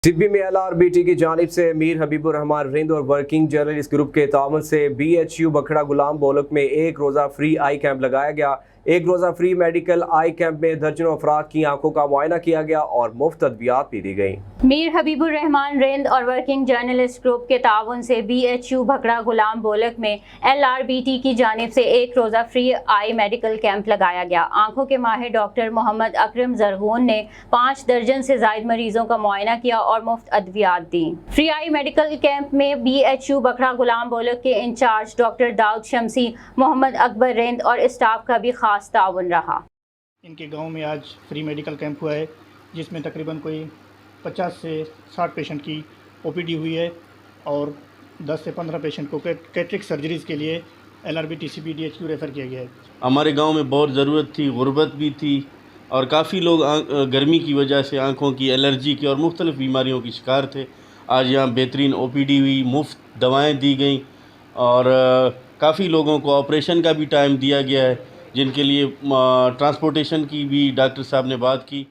طبی میں LRBT کی جانب سے میر حبیب الرحمان رند اور ورکنگ جرنلسٹ گروپ کے تعاون سے BHU بکھڑا غلام بولک میں ایک روزہ فری آئی کیمپ لگایا گیا۔ ایک روزہ فری میڈیکل آئی کیمپ میں درجنوں افراد کی آنکھوں کا معائنہ کیا گیا اور مفت ادویات بھی دی گئیں۔ میر حبیب الرحمان رند اور ورکنگ جرنلسٹ گروپ کے تعاون سے BHU بکھڑا غلام بولک میں LRBT کی جانب سے ایک روزہ فری آئی میڈیکل کیمپ لگایا گیا۔ آنکھوں کے ماہر ڈاکٹر محمد اکرم زرغون نے 5 درجن سے زائد مریضوں کا معائنہ کیا اور مفت ادویات دی۔ فری آئی میڈیکل کیمپ میں BHU بکھڑا غلام بولک کے انچارج ڈاکٹر داؤد شمسی، محمد اکبر رند اور اسٹاف کا بھی خاص تعاون رہا۔ ان کے گاؤں میں آج فری میڈیکل کیمپ ہوا ہے، جس میں تقریباً کوئی 50 سے 60 پیشنٹ کی OPD ہوئی ہے اور 10 سے 15 پیشنٹ کو کیٹریک سرجریز کے لیے LRBT CBDHQ ریفر کیا گیا ہے۔ ہمارے گاؤں میں بہت ضرورت تھی، غربت بھی تھی اور کافی لوگ گرمی کی وجہ سے آنکھوں کی الرجی کی اور مختلف بیماریوں کی شکار تھے۔ آج یہاں بہترین OPD ہوئی، مفت دوائیں دی گئیں اور کافی لوگوں کو آپریشن کا بھی ٹائم دیا گیا ہے، جن کے لیے ٹرانسپورٹیشن کی بھی ڈاکٹر صاحب نے بات کی۔